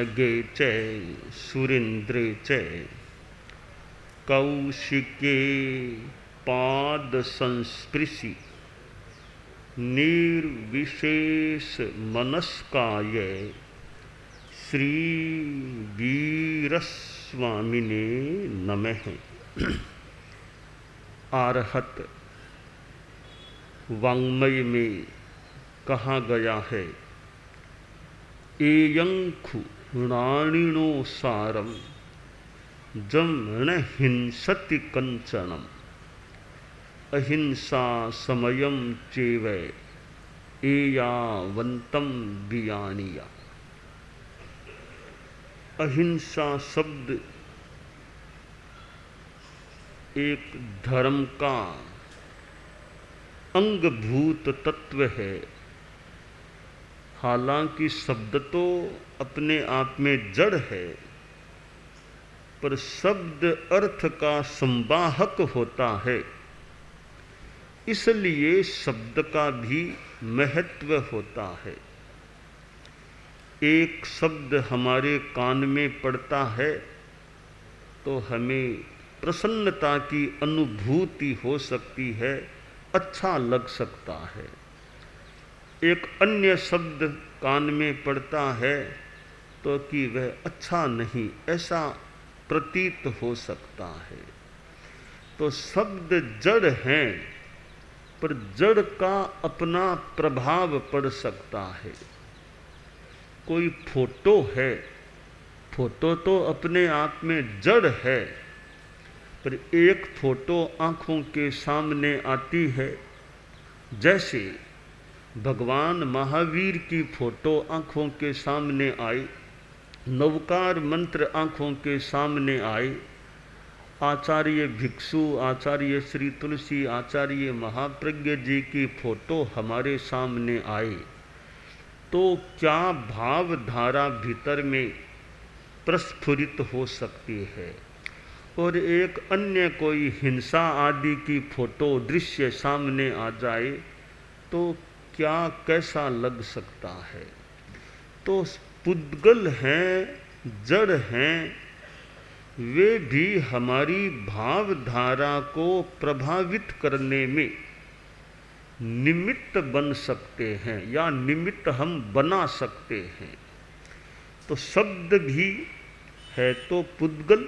नगे च सुरेन्द्रे च कौशिके पाद संस्पृशि निर्विशेष मनस्काय श्री वीरस्वामिने नमः। आरहत वाङ्मय में कहा गया है, एयंखु राणिनो सारम जम न हिंसति कंचनम अहिंसा समयम चेव एयावंतम बियानिया। अहिंसा शब्द एक धर्म का अंगभूत तत्व है। हालांकि शब्द तो अपने आप में जड़ है, पर शब्द अर्थ का संवाहक होता है, इसलिए शब्द का भी महत्व होता है। एक शब्द हमारे कान में पड़ता है तो हमें प्रसन्नता की अनुभूति हो सकती है, अच्छा लग सकता है। एक अन्य शब्द कान में पड़ता है तो कि वह अच्छा नहीं, ऐसा प्रतीत हो सकता है। तो शब्द जड़ हैं, पर जड़ का अपना प्रभाव पड़ सकता है। कोई फोटो है, फोटो तो अपने आप में जड़ है, पर एक फोटो आँखों के सामने आती है। जैसे भगवान महावीर की फोटो आँखों के सामने आई, नवकार मंत्र आँखों के सामने आए, आचार्य भिक्षु, आचार्य श्री तुलसी, आचार्य महाप्रज्ञ जी की फोटो हमारे सामने आए, तो क्या भावधारा भीतर में प्रस्फुरित हो सकती है। और एक अन्य कोई हिंसा आदि की फोटो दृश्य सामने आ जाए तो क्या कैसा लग सकता है। तो पुद्गल हैं, जड़ हैं, वे भी हमारी भावधारा को प्रभावित करने में निमित्त बन सकते हैं या निमित्त हम बना सकते हैं। तो शब्द भी है तो पुद्गल,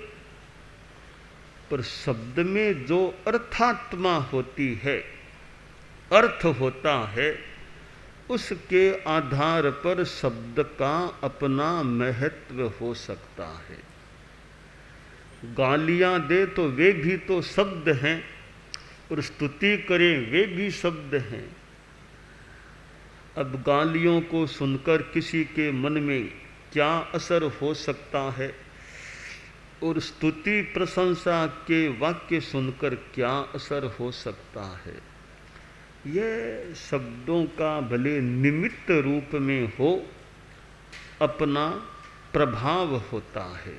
पर शब्द में जो अर्थात्मा होती है, अर्थ होता है, उसके आधार पर शब्द का अपना महत्व हो सकता है। गालियां दे तो वे भी तो शब्द हैं, और स्तुति करें वे भी शब्द हैं। अब गालियों को सुनकर किसी के मन में क्या असर हो सकता है, और स्तुति प्रशंसा के वाक्य सुनकर क्या असर हो सकता है। यह शब्दों का भले निमित्त रूप में हो, अपना प्रभाव होता है।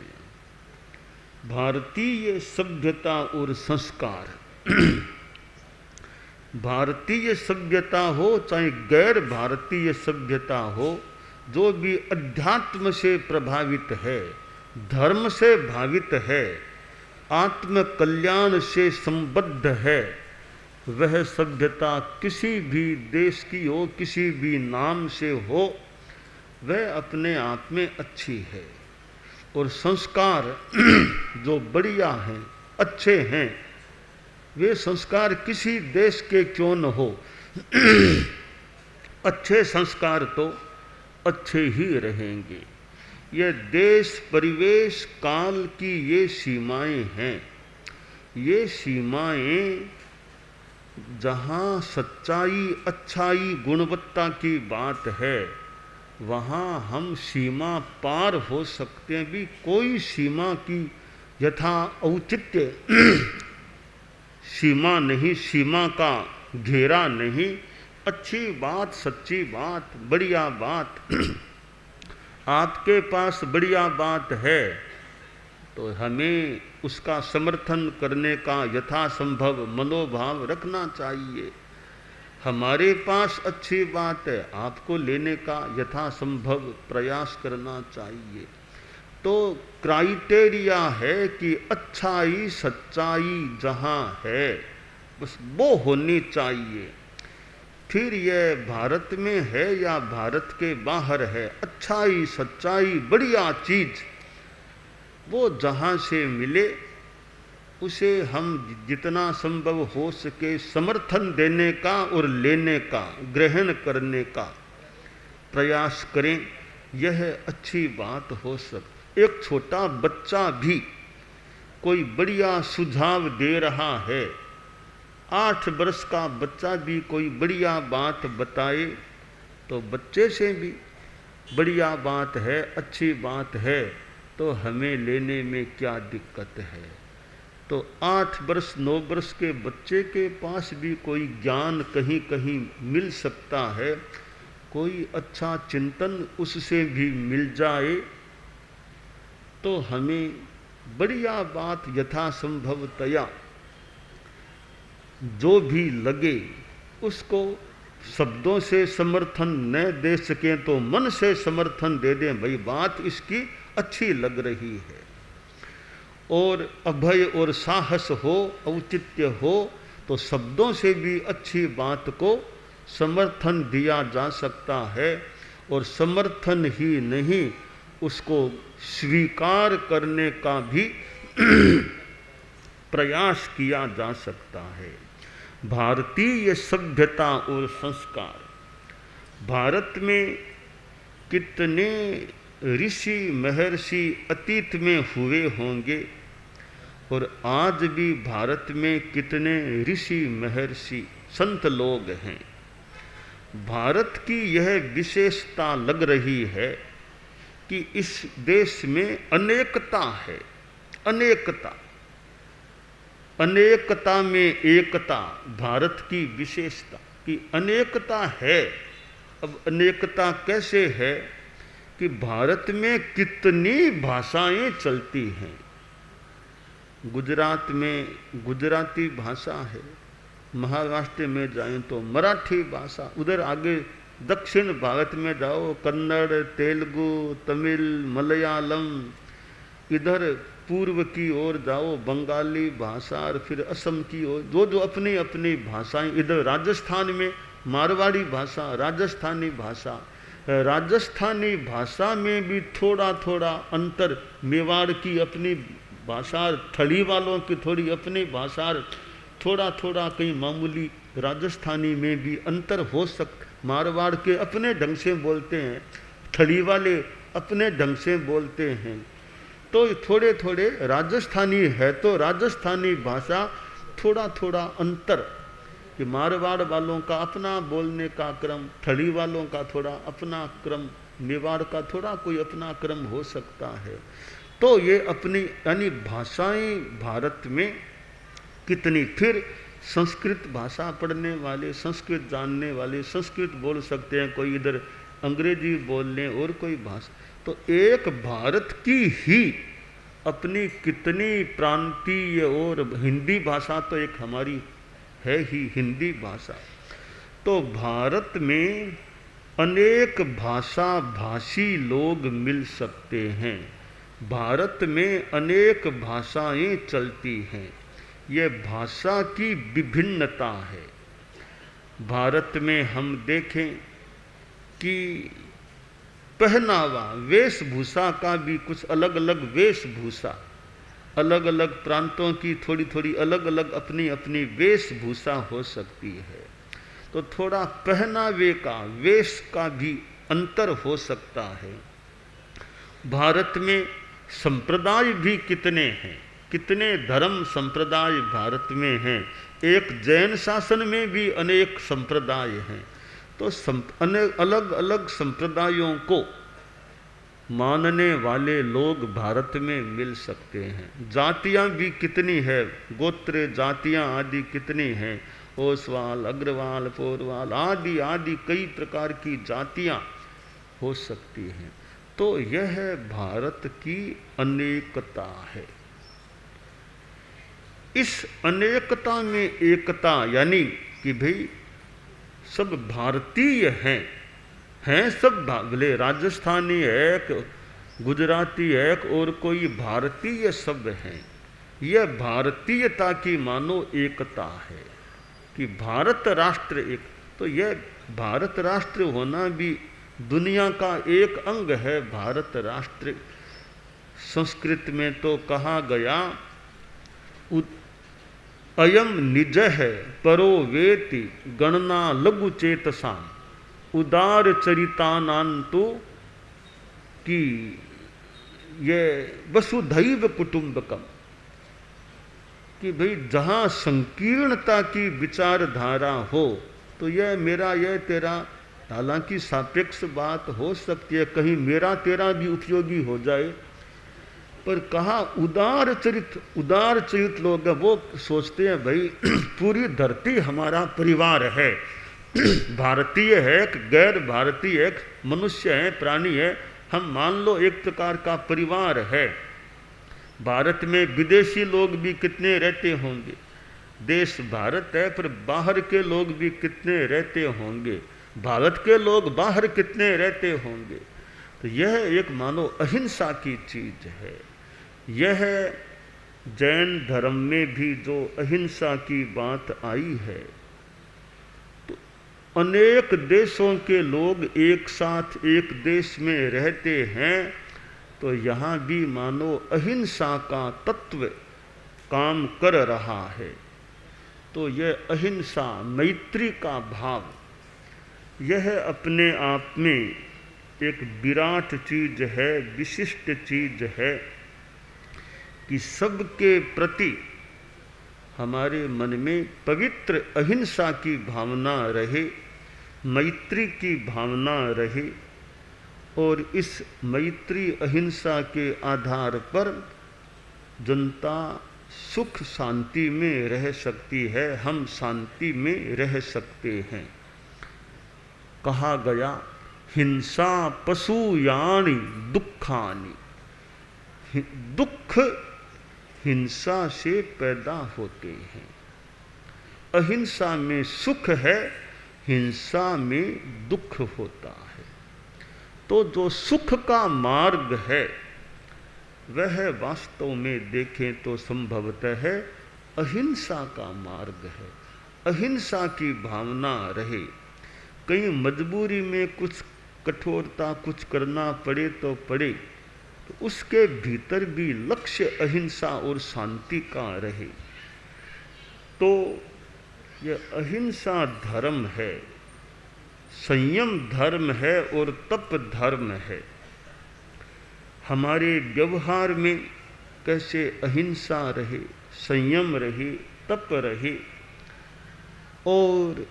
भारतीय सभ्यता और संस्कार भारतीय सभ्यता हो चाहे गैर भारतीय सभ्यता हो, जो भी अध्यात्म से प्रभावित है, धर्म से भावित है, आत्म कल्याण से संबद्ध है, वह सभ्यता किसी भी देश की हो, किसी भी नाम से हो, वह अपने आप में अच्छी है। और संस्कार जो बढ़िया हैं, अच्छे हैं, वे संस्कार किसी देश के क्यों न हो, अच्छे संस्कार तो अच्छे ही रहेंगे। ये देश, परिवेश, काल की ये सीमाएं हैं। ये सीमाएं जहाँ सच्चाई, अच्छाई, गुणवत्ता की बात है, वहाँ हम सीमा पार हो सकते हैं भी। कोई सीमा की यथा औचित्य सीमा नहीं, सीमा का घेरा नहीं। अच्छी बात, सच्ची बात, बढ़िया बात आपके पास बढ़िया बात है तो हमें उसका समर्थन करने का यथासंभव मनोभाव रखना चाहिए। हमारे पास अच्छी बात है, आपको लेने का यथासंभव प्रयास करना चाहिए। तो क्राइटेरिया है कि अच्छाई सच्चाई जहाँ है बस वो होनी चाहिए। फिर यह भारत में है या भारत के बाहर है, अच्छाई सच्चाई बढ़िया चीज वो जहाँ से मिले उसे हम जितना संभव हो सके समर्थन देने का और लेने का, ग्रहण करने का प्रयास करें। यह अच्छी बात हो सकती। एक छोटा बच्चा भी कोई बढ़िया सुझाव दे रहा है, 8 वर्ष का बच्चा भी कोई बढ़िया बात बताए तो बच्चे से भी बढ़िया बात है, अच्छी बात है, तो हमें लेने में क्या दिक्कत है। तो 8 वर्ष 9 वर्ष के बच्चे के पास भी कोई ज्ञान कहीं कहीं मिल सकता है, कोई अच्छा चिंतन उससे भी मिल जाए तो हमें बढ़िया बात यथासंभवतया जो भी लगे उसको शब्दों से समर्थन न दे सकें तो मन से समर्थन दे दें, भाई बात इसकी अच्छी लग रही है। और अभय और साहस हो, औचित्य हो तो शब्दों से भी अच्छी बात को समर्थन दिया जा सकता है। और समर्थन ही नहीं, उसको स्वीकार करने का भी प्रयास किया जा सकता है। भारतीय सभ्यता और संस्कार, भारत में कितने ऋषि महर्षि अतीत में हुए होंगे और आज भी भारत में कितने ऋषि महर्षि संत लोग हैं। भारत की यह विशेषता लग रही है कि इस देश में अनेकता है, अनेकता, अनेकता में एकता भारत की विशेषता कि अनेकता है। अब अनेकता कैसे है कि भारत में कितनी भाषाएं चलती हैं। गुजरात में गुजराती भाषा है, महाराष्ट्र में जाएं तो मराठी भाषा, उधर आगे दक्षिण भारत में जाओ कन्नड़, तेलुगु, तमिल, मलयालम, इधर पूर्व की ओर जाओ बंगाली भाषा और फिर असम की ओर जो जो अपनी अपनी भाषाएं, इधर राजस्थान में मारवाड़ी भाषा, राजस्थानी भाषा, राजस्थानी भाषा में भी थोड़ा थोड़ा अंतर, मेवाड़ की अपनी भाषा, थड़ी वालों की थोड़ी अपनी भाषा, थोड़ा थोड़ा कहीं मामूली राजस्थानी में भी अंतर हो मारवाड़ के अपने ढंग से बोलते हैं, थड़ी वाले अपने ढंग से बोलते हैं, तो थोड़े थोड़े राजस्थानी है तो राजस्थानी भाषा थोड़ा थोड़ा अंतर कि मारवाड़ वालों का अपना बोलने का क्रम, थड़ी वालों का थोड़ा अपना क्रम, मेवाड़ का थोड़ा कोई अपना क्रम हो सकता है। तो ये अपनी यानी भाषाएं भारत में कितनी, फिर संस्कृत भाषा पढ़ने वाले, संस्कृत जानने वाले संस्कृत बोल सकते हैं, कोई इधर अंग्रेजी बोल लें और कोई भाषा, तो एक भारत की ही अपनी कितनी प्रांतीय, और हिंदी भाषा तो एक हमारी है ही हिंदी भाषा। तो भारत में अनेक भाषा भाषी लोग मिल सकते हैं, भारत में अनेक भाषाएं चलती हैं, ये भाषा की विभिन्नता है। भारत में हम देखें कि पहनावा, वेशभूषा का भी कुछ अलग अलग वेशभूषा, अलग अलग प्रांतों की थोड़ी थोड़ी अलग अलग अपनी अपनी वेशभूषा हो सकती है। तो थोड़ा पहनावे का, वेश का भी अंतर हो सकता है। भारत में संप्रदाय भी कितने हैं, कितने धर्म संप्रदाय भारत में हैं। एक जैन शासन में भी अनेक संप्रदाय हैं। तो अलग अलग संप्रदायों को मानने वाले लोग भारत में मिल सकते हैं। जातियां भी कितनी है, गोत्र जातियां आदि कितनी हैं, ओसवाल, अग्रवाल, पोरवाल आदि आदि कई प्रकार की जातियां हो सकती हैं। तो यह भारत की अनेकता है। इस अनेकता में एकता यानी कि भाई सब भारतीय हैं सब, भले राजस्थानी है, गुजराती एक और कोई भारतीय शब्द है। यह भारतीयता की मानो एकता है कि भारत राष्ट्र एक, तो यह भारत राष्ट्र होना भी दुनिया का एक अंग है। भारत राष्ट्र संस्कृत में तो कहा गया अयम निज है परो वेति गणना लघु चेतसाम उदार चरितानांतु कि ये वसुधैव कुटुंबकम, कि भाई जहाँ संकीर्णता की विचारधारा हो तो यह मेरा यह तेरा, हालांकि सापेक्ष बात हो सकती है, कहीं मेरा तेरा भी उपयोगी हो जाए, पर कहा उदार चरित लोग वो सोचते हैं भाई पूरी धरती हमारा परिवार है, भारतीय है, गैर भारतीय है, मनुष्य है, प्राणी है, हम मान लो एक प्रकार का परिवार है। भारत में विदेशी लोग भी कितने रहते होंगे, देश भारत है पर बाहर के लोग भी कितने रहते होंगे, भारत के लोग बाहर कितने रहते होंगे। तो यह एक मानो अहिंसा की चीज है। यह जैन धर्म में भी जो अहिंसा की बात आई है, तो अनेक देशों के लोग एक साथ एक देश में रहते हैं, तो यहाँ भी मानो अहिंसा का तत्व काम कर रहा है। तो यह अहिंसा, मैत्री का भाव, यह अपने आप में एक विराट चीज है, विशिष्ट चीज है कि सबके प्रति हमारे मन में पवित्र अहिंसा की भावना रहे, मैत्री की भावना रहे, और इस मैत्री अहिंसा के आधार पर जनता सुख शांति में रह सकती है, हम शांति में रह सकते हैं। कहा गया हिंसा पशुयानि दुखानि, दुख हिंसा से पैदा होते हैं। अहिंसा में सुख है, हिंसा में दुख होता है। तो जो सुख का मार्ग है वह वास्तव में देखें तो संभवतः है अहिंसा का मार्ग है। अहिंसा की भावना रहे, कहीं मजबूरी में कुछ कठोरता कुछ करना पड़े तो पड़े, तो उसके भीतर भी लक्ष्य अहिंसा और शांति का रहे। तो यह अहिंसा धर्म है, संयम धर्म है और तप धर्म है। हमारे व्यवहार में कैसे अहिंसा रहे, संयम रहे, तप रहे। और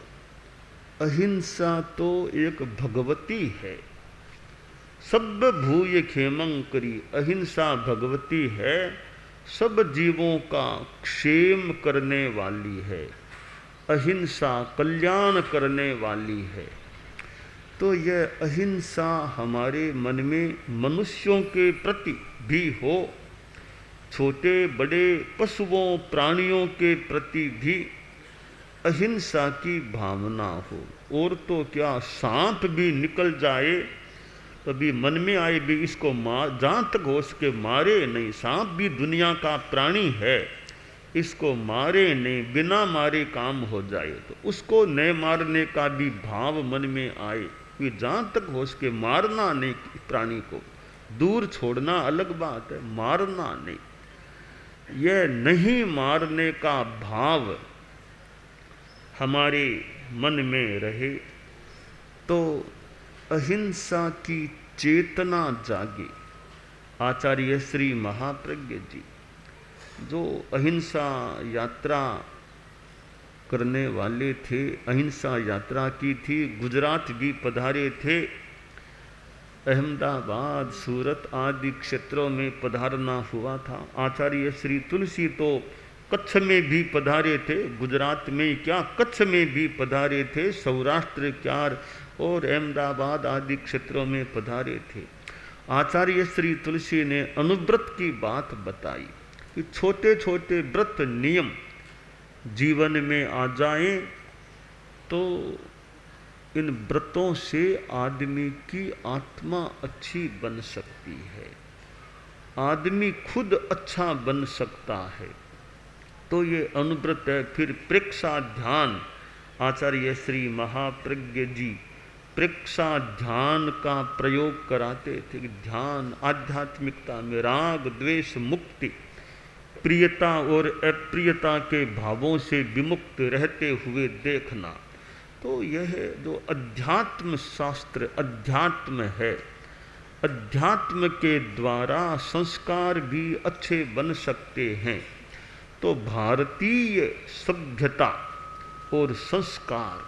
अहिंसा तो एक भगवती है, सब भूय खेमं करी, अहिंसा भगवती है, सब जीवों का क्षेम करने वाली है, अहिंसा कल्याण करने वाली है। तो यह अहिंसा हमारे मन में मनुष्यों के प्रति भी हो, छोटे बड़े पशुओं प्राणियों के प्रति भी अहिंसा की भावना हो। और तो क्या, सांप भी निकल जाए तो भी मन में आए भी इसको मार, जहाँ तक हो सके मारे नहीं, सांप भी दुनिया का प्राणी है, इसको मारे नहीं, बिना मारे काम हो जाए, तो उसको न मारने का भी भाव मन में आए कि जहाँ तक हो सके मारना नहीं, प्राणी को दूर छोड़ना अलग बात है, मारना नहीं। यह नहीं मारने का भाव हमारे मन में रहे तो अहिंसा की चेतना जागे। आचार्य श्री महाप्रज्ञ जी जो अहिंसा यात्रा करने वाले थे, अहिंसा यात्रा की थी, गुजरात भी पधारे थे, अहमदाबाद सूरत आदि क्षेत्रों में पधारना हुआ था। आचार्य श्री तुलसी तो कच्छ में भी पधारे थे, गुजरात में क्या कच्छ में भी पधारे थे, सौराष्ट्र क्यार और अहमदाबाद आदि क्षेत्रों में पधारे थे। आचार्य श्री तुलसी ने अनुव्रत की बात बताई कि छोटे छोटे व्रत नियम जीवन में आ जाएं तो इन व्रतों से आदमी की आत्मा अच्छी बन सकती है, आदमी खुद अच्छा बन सकता है। तो ये अनुव्रत है। फिर प्रेक्षा ध्यान, आचार्य श्री महाप्रज्ञ जी प्रेक्षा ध्यान का प्रयोग कराते थे कि ध्यान आध्यात्मिकता में राग द्वेष मुक्ति, प्रियता और अप्रियता के भावों से विमुक्त रहते हुए देखना। तो यह जो अध्यात्म शास्त्र अध्यात्म है, अध्यात्म के द्वारा संस्कार भी अच्छे बन सकते हैं। तो भारतीय सभ्यता और संस्कार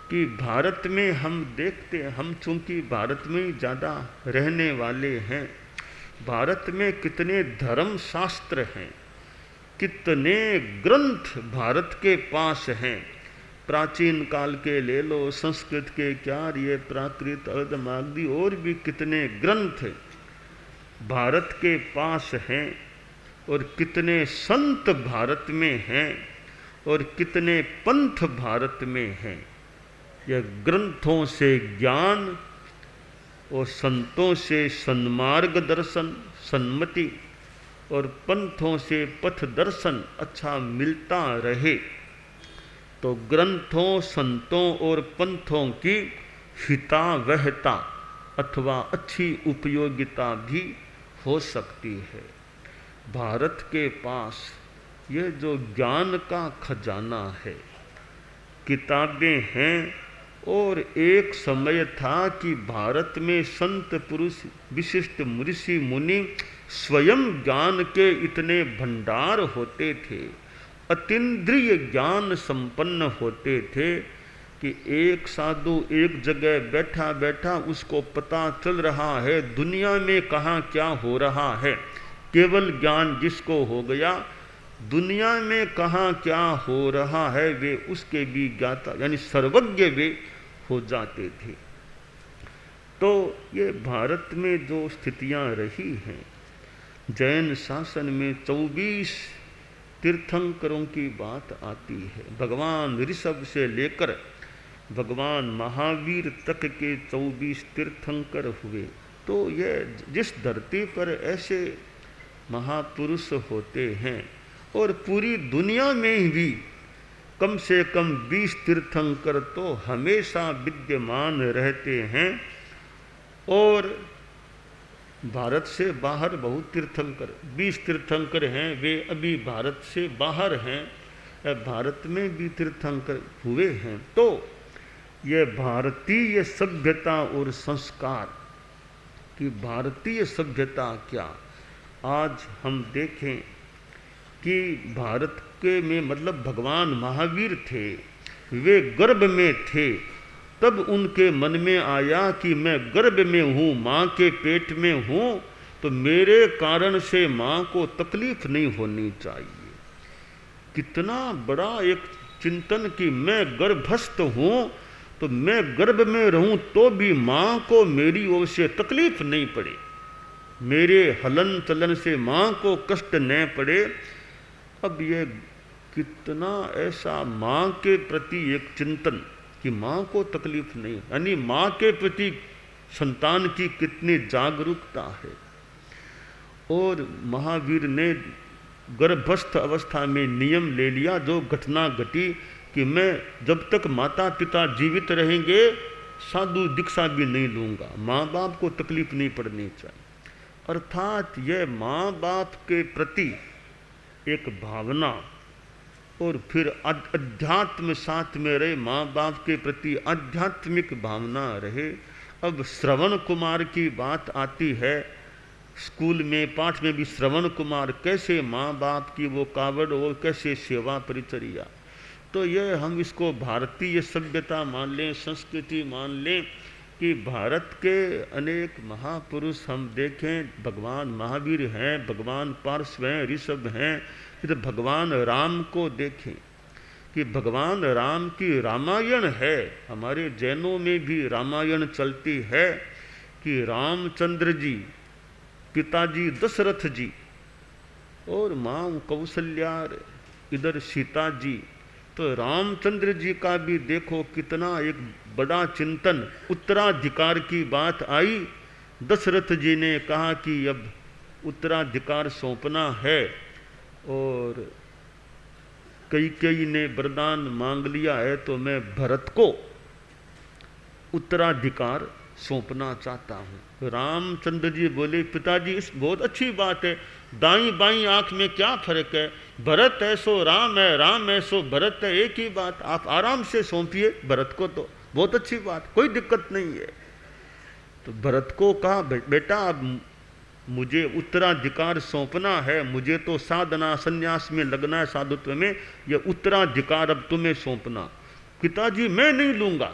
कि भारत में हम देखते हैं, हम चूंकि भारत में ज़्यादा रहने वाले हैं, भारत में कितने धर्म शास्त्र हैं, कितने ग्रंथ भारत के पास हैं। प्राचीन काल के ले लो, संस्कृत के क्या, ये प्राकृत अर्धमागधी और भी कितने ग्रंथ भारत के पास हैं, और कितने संत भारत में हैं, और कितने पंथ भारत में हैं। यह ग्रंथों से ज्ञान और संतों से सन्मार्ग दर्शन सन्मति और पंथों से पथ दर्शन अच्छा मिलता रहे, तो ग्रंथों संतों और पंथों की हितावहता अथवा अच्छी उपयोगिता भी हो सकती है। भारत के पास यह जो ज्ञान का खजाना है, किताबें हैं, और एक समय था कि भारत में संत पुरुष विशिष्ट ऋषि मुनि स्वयं ज्ञान के इतने भंडार होते थे, अतीन्द्रिय ज्ञान संपन्न होते थे कि एक साधु एक जगह बैठा बैठा उसको पता चल रहा है दुनिया में कहाँ क्या हो रहा है। केवल ज्ञान जिसको हो गया, दुनिया में कहाँ क्या हो रहा है वे उसके भी ज्ञाता यानी सर्वज्ञ वे हो जाते थे। तो ये भारत में जो स्थितियां रही हैं, जैन शासन में 24 तीर्थंकरों की बात आती है। भगवान ऋषभ से लेकर भगवान महावीर तक के 24 तीर्थंकर हुए। तो ये जिस धरती पर ऐसे महापुरुष होते हैं, और पूरी दुनिया में भी कम से कम 20 तीर्थंकर तो हमेशा विद्यमान रहते हैं, और भारत से बाहर बहुत तीर्थंकर 20 तीर्थंकर हैं, वे अभी भारत से बाहर हैं, भारत में भी तीर्थंकर हुए हैं। तो ये भारतीय सभ्यता और संस्कार की भारतीय सभ्यता क्या, आज हम देखें कि भारत के में मतलब भगवान महावीर थे, वे गर्भ में थे, तब उनके मन में आया कि मैं गर्भ में हूँ, माँ के पेट में हूँ, तो मेरे कारण से माँ को तकलीफ नहीं होनी चाहिए। कितना बड़ा एक चिंतन कि मैं गर्भस्थ हूँ, तो मैं गर्भ में रहूँ तो भी माँ को मेरी ओर से तकलीफ नहीं पड़े, मेरे हलन चलन से माँ को कष्ट न पड़े। अब ये कितना ऐसा माँ के प्रति एक चिंतन कि माँ को तकलीफ नहीं, यानी माँ के प्रति संतान की कितनी जागरूकता है। और महावीर ने गर्भस्थ अवस्था में नियम ले लिया, जो घटना घटी कि मैं जब तक माता पिता जीवित रहेंगे साधु दीक्षा भी नहीं लूँगा, माँ बाप को तकलीफ नहीं पड़नी चाहिए। अर्थात यह माँ बाप के प्रति एक भावना, और फिर अध्यात्म साथ में रहे, माँ बाप के प्रति आध्यात्मिक भावना रहे। अब श्रवण कुमार की बात आती है, स्कूल में पाठ में भी श्रवण कुमार कैसे माँ बाप की वो कावड़ और कैसे सेवा परिचर्या। तो यह हम इसको भारतीय सभ्यता मान लें, संस्कृति मान लें कि भारत के अनेक महापुरुष हम देखें, भगवान महावीर हैं, भगवान पार्श्व हैं, ऋषभ हैं, फिर भगवान राम को देखें कि भगवान राम की रामायण है। हमारे जैनों में भी रामायण चलती है कि रामचंद्र जी, पिताजी दशरथ जी और माँ कौशल्या, इधर सीता जी, तो रामचंद्र जी का भी देखो कितना एक बड़ा चिंतन, उत्तराधिकार की बात आई। दशरथ जी ने कहा कि अब उत्तराधिकार सौंपना है, और कैकेयी ने वरदान मांग लिया है, तो मैं भरत को उत्तराधिकार सौंपना चाहता हूँ। रामचंद्र जी बोले, पिताजी इस बहुत अच्छी बात है, दाई बाई आंख में क्या फर्क है, भरत है सो राम है, राम है सो भरत है, एक ही बात, आप आराम से सौंपिए भरत को, तो बहुत अच्छी बात, कोई दिक्कत नहीं है। तो भरत को कहा, बेटा अब मुझे उत्तराधिकार सौंपना है, मुझे तो साधना संन्यास में लगना है, साधुत्व में, यह उत्तराधिकार अब तुम्हें सौंपना। पिताजी मैं नहीं लूंगा,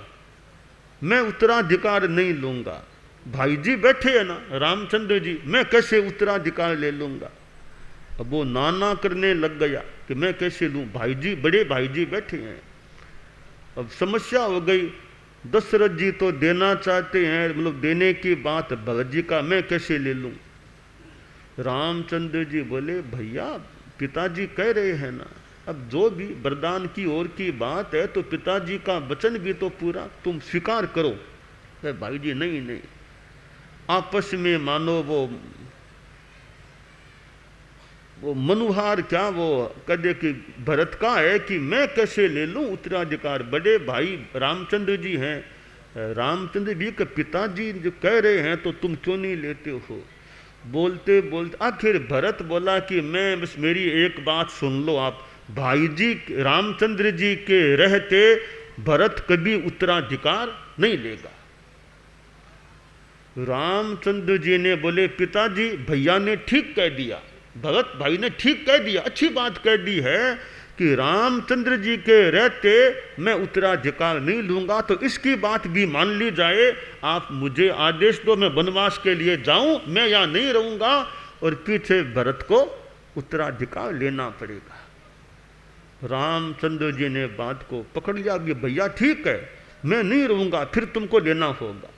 मैं उत्तराधिकार नहीं लूंगा। भाई जी बैठे हैं ना रामचंद्र जी, मैं कैसे उत्तराधिकार ले लूंगा। अब वो नाना करने लग गया कि मैं कैसे लूं, भाई जी, बड़े भाई जी बैठे हैं। अब समस्या हो गई, दशरथ जी तो देना चाहते हैं, मतलब देने की बात भरत जी का, मैं कैसे ले लूं। रामचंद्र जी बोले, भैया पिताजी कह रहे हैं ना, अब जो भी वरदान की ओर की बात है तो पिताजी का वचन भी तो पूरा तुम स्वीकार करो। भाई जी नहीं नहीं, आपस में मानो वो मनुहार क्या वो कदे कि भरत का है कि मैं कैसे ले लूं उत्तराधिकार, बड़े भाई रामचंद्र जी हैं, रामचंद्र जी के पिताजी जो कह रहे हैं तो तुम क्यों नहीं लेते हो। बोलते बोलते आखिर भरत बोला कि मैं बस मेरी एक बात सुन लो आप, भाई जी रामचंद्र जी के रहते भरत कभी उत्तराधिकार नहीं लेगा। रामचंद्र जी ने बोले, पिताजी भैया ने ठीक कह दिया, भरत भाई ने ठीक कह दिया, अच्छी बात कह दी है कि रामचंद्र जी के रहते मैं उत्तराधिकार नहीं लूंगा, तो इसकी बात भी मान ली जाए, आप मुझे आदेश दो, मैं वनवास के लिए जाऊं, मैं यहाँ नहीं रहूंगा, और पीछे भरत को उत्तराधिकार लेना पड़ेगा। रामचंद्र जी ने बात को पकड़ लिया कि भैया ठीक है, मैं नहीं रहूंगा, फिर तुमको लेना होगा।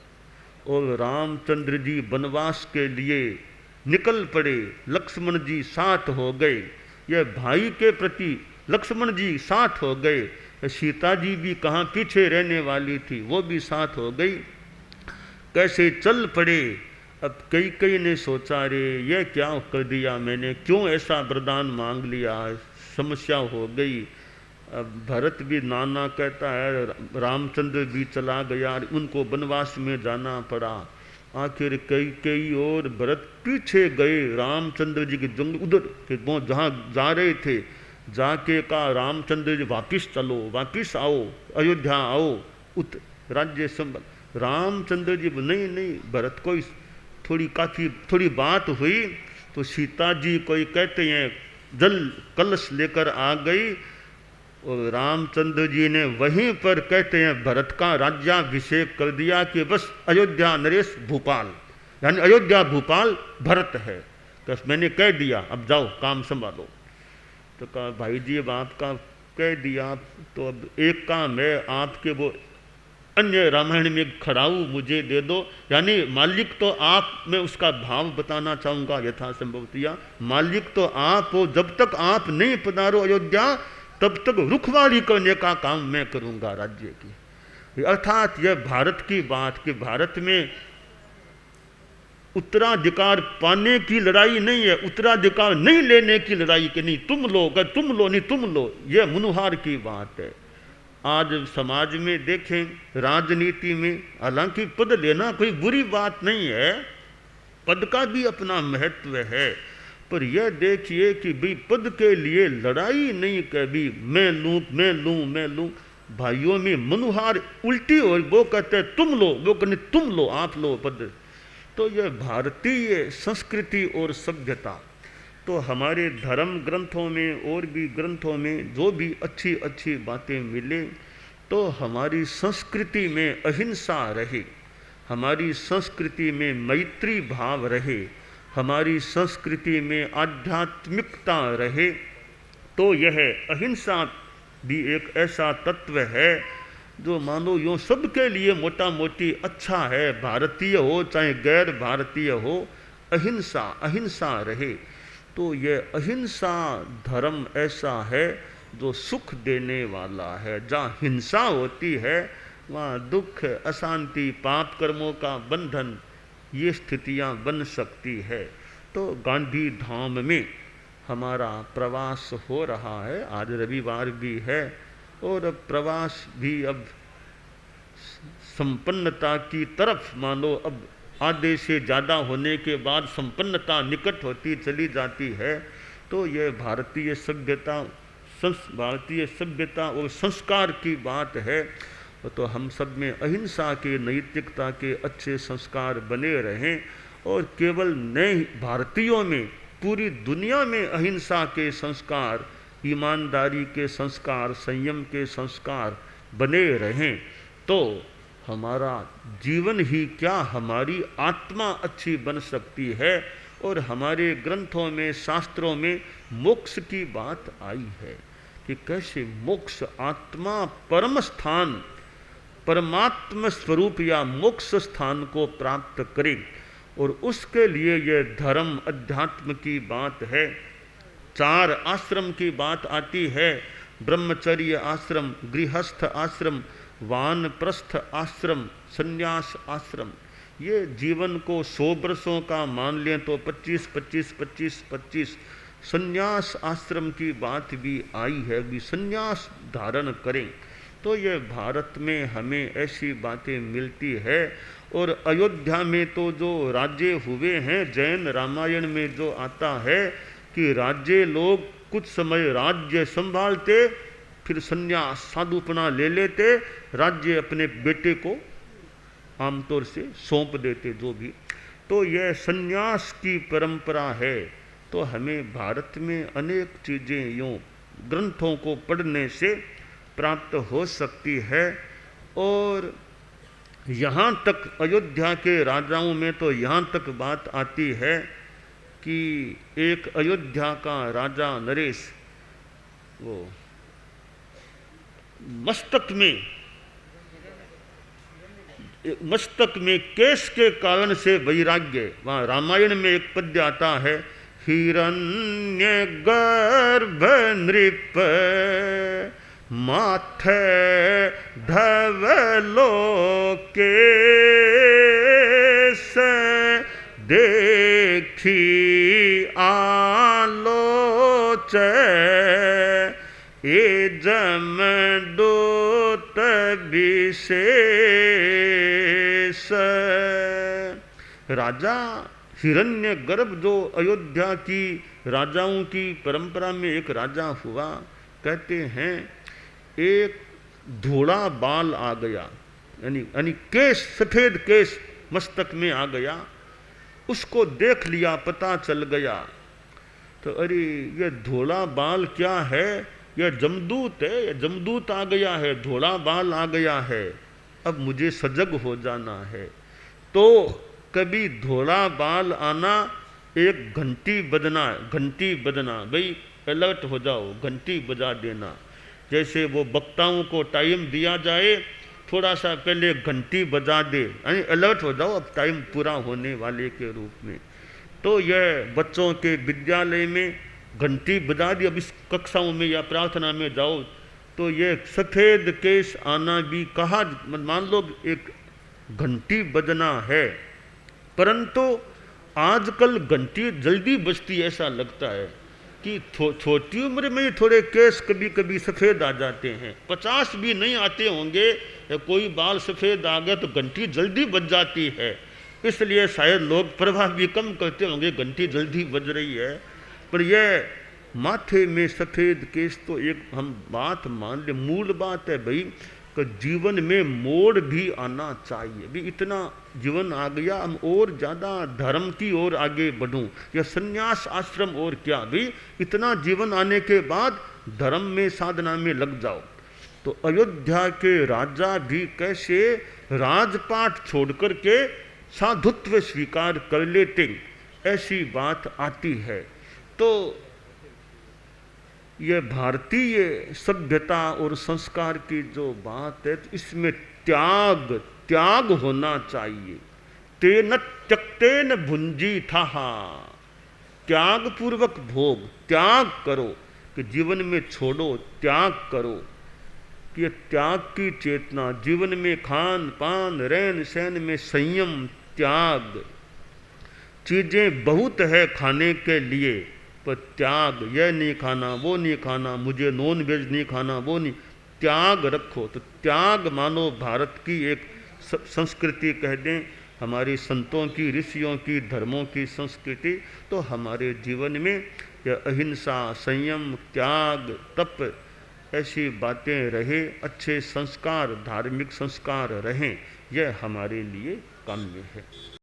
और रामचंद्र जी वनवास के लिए निकल पड़े, लक्ष्मण जी साथ हो गए, यह भाई के प्रति लक्ष्मण जी साथ हो गए, सीता जी भी कहाँ पीछे रहने वाली थी, वो भी साथ हो गई। कैसे चल पड़े। अब कई ने सोचा, रे ये क्या कर दिया मैंने, क्यों ऐसा वरदान मांग लिया, समस्या हो गई। अब भरत भी नाना कहता है, रामचंद्र भी चला गया, उनको वनवास में जाना पड़ा। आखिर कई और भरत पीछे गए रामचंद्र जी के जंगल, उधर जहाँ जा रहे थे, जाके कहा रामचंद्र जी वापिस चलो, वापिस आओ, अयोध्या आओ, राज्य संभल। रामचंद्र जी नहीं नहीं, भरत को थोड़ी बात हुई तो सीता जी कोई कहते हैं जल कलश लेकर आ गई, और रामचंद्र जी ने वहीं पर कहते हैं भरत का राज्याभिषेक कर दिया कि बस अयोध्या नरेश भूपाल, यानी अयोध्या भूपाल भरत है, बस मैंने कह दिया, अब जाओ काम संभालो। तो कहा भाई जी अब आपका कह दिया, तो अब एक काम है, आपके वो अन्य रामायण में खड़ाऊ मुझे दे दो, यानी मालिक तो आप, मैं उसका भाव बताना चाहूँगा यथासंभवतया, मालिक तो आप हो, जब तक आप नहीं पधारो अयोध्या तब तक रुखवाड़ी करने का काम मैं करूँगा राज्य की। अर्थात यह भारत की बात कि भारत में उत्तराधिकार पाने की लड़ाई नहीं है, उत्तराधिकार नहीं लेने की लड़ाई कि नहीं तुम लो, अगर तुम लो नहीं तुम लो, यह मनुहार की बात है। आज समाज में देखें, राजनीति में, हालांकि पद लेना कोई बुरी बात नहीं है, पद का भी अपना महत्व है, पर यह देखिए कि भाई पद के लिए लड़ाई नहीं, कभी मैं लूं मैं लूं मैं लूं। भाइयों में मनुहार उल्टी, और वो कहते हैं तुम लो, वो कहते तुम लो, आप लो पद। तो यह भारतीय संस्कृति और सभ्यता, तो हमारे धर्म ग्रंथों में और भी ग्रंथों में जो भी अच्छी अच्छी बातें मिले, तो हमारी संस्कृति में अहिंसा रहे, हमारी संस्कृति में मैत्री भाव रहे, हमारी संस्कृति में आध्यात्मिकता रहे, तो यह अहिंसा भी एक ऐसा तत्व है जो मानो यूँ सबके लिए मोटा मोटी अच्छा है, भारतीय हो चाहे गैर भारतीय हो, अहिंसा अहिंसा रहे। तो यह अहिंसा धर्म ऐसा है जो सुख देने वाला है। जहाँ हिंसा होती है वहाँ दुख, अशांति, पाप कर्मों का बंधन, ये स्थितियाँ बन सकती है। तो गांधी धाम में हमारा प्रवास हो रहा है, आज रविवार भी है और अब प्रवास भी अब संपन्नता की तरफ, मानो अब आधे से ज़्यादा होने के बाद संपन्नता निकट होती चली जाती है। तो यह भारतीय सभ्यता और संस्कार की बात है। तो हम सब में अहिंसा के, नैतिकता के अच्छे संस्कार बने रहें और केवल नए भारतीयों में, पूरी दुनिया में अहिंसा के संस्कार, ईमानदारी के संस्कार, संयम के संस्कार बने रहें। तो हमारा जीवन ही क्या, हमारी आत्मा अच्छी बन सकती है। और हमारे ग्रंथों में, शास्त्रों में मोक्ष की बात आई है कि कैसे मोक्ष, आत्मा परम स्थान, परमात्म स्वरूप या मोक्ष स्थान को प्राप्त करे। और उसके लिए यह धर्म, अध्यात्म की बात है। 4 आश्रम की बात आती है, ब्रह्मचर्य आश्रम, गृहस्थ आश्रम, वानप्रस्थ आश्रम, संन्यास आश्रम। ये जीवन को 100 वर्षों का मान लें तो 25-25-25-25 संन्यास आश्रम की बात भी आई है, भी संन्यास धारण करें। तो ये भारत में हमें ऐसी बातें मिलती है। और अयोध्या में तो जो राज्य हुए हैं, जैन रामायण में जो आता है कि राज्य लोग कुछ समय राज्य संभालते, फिर संन्यास, साधुपना ले लेते, राज्य अपने बेटे को आमतौर से सौंप देते, जो भी। तो यह संन्यास की परंपरा है। तो हमें भारत में अनेक चीज़ें यूँ ग्रंथों को पढ़ने से प्राप्त हो सकती है। और यहाँ तक अयोध्या के राजाओं में तो यहाँ तक बात आती है कि एक अयोध्या का राजा नरेश, वो मस्तक में केश के कारण से वैराग्य, वहाँ रामायण में एक पद्य आता है, हिरण्य गर्भ नृप माथे धवलो केश देखी आलोच ए जमदूत विशेष। राजा हिरण्य गर्भ जो अयोध्या की राजाओं की परंपरा में एक राजा हुआ, कहते हैं एक धोला बाल आ गया, यानी केश, सफेद केश मस्तक में आ गया। उसको देख लिया, पता चल गया। तो अरे ये धोला बाल क्या है, यह जमदूत है, यह जमदूत आ गया है, धोला बाल आ गया है, अब मुझे सजग हो जाना है। तो कभी धोला बाल आना, एक घंटी बजना, भाई अलर्ट हो जाओ, घंटी बजा देना। जैसे वो वक्ताओं को टाइम दिया जाए, थोड़ा सा पहले घंटी बजा दे, यानी अलर्ट हो जाओ, अब टाइम पूरा होने वाले के रूप में। तो यह बच्चों के विद्यालय में घंटी बजा दी, अब इस कक्षाओं में या प्रार्थना में जाओ तो ये सफ़ेद केश आना भी कहा, मान लो एक घंटी बजना है। परंतु आजकल घंटी जल्दी बजती, ऐसा लगता है कि छोटी उम्र में ही थोड़े केस कभी कभी सफ़ेद आ जाते हैं, 50 भी नहीं आते होंगे, कोई बाल सफ़ेद आ गया तो घंटी जल्दी बज जाती है। इसलिए शायद लोग प्रभाव भी कम करते होंगे, घंटी जल्दी बज रही है। पर यह माथे में सफ़ेद केस तो एक हम बात मान ले, मूल बात है भाई कि जीवन में मोड़ भी आना चाहिए। भी इतना जीवन आ गया, हम और ज़्यादा धर्म की ओर आगे बढ़ूं या संन्यास आश्रम और क्या, भी इतना जीवन आने के बाद धर्म में, साधना में लग जाओ। तो अयोध्या के राजा भी कैसे राजपाट छोड़ करके साधुत्व स्वीकार कर लेते, ऐसी बात आती है। तो यह भारतीय सभ्यता और संस्कार की जो बात है, तो इसमें त्याग होना चाहिए। तेन त्यक्तेन भुंजी था, त्याग पूर्वक भोग, त्याग करो। कि जीवन में छोड़ो, त्याग करो, कि त्याग की चेतना, जीवन में खान पान रहन सहन में संयम, त्याग। चीज़ें बहुत है खाने के लिए, पर त्याग, यह नहीं खाना, वो नहीं खाना, मुझे नॉन वेज नहीं खाना, वो नहीं, त्याग रखो। तो त्याग मानो भारत की एक संस्कृति कह दें, हमारी संतों की, ऋषियों की, धर्मों की संस्कृति। तो हमारे जीवन में यह अहिंसा, संयम, त्याग, तप, ऐसी बातें रहे, अच्छे संस्कार, धार्मिक संस्कार रहें, यह हमारे लिए काम्य है।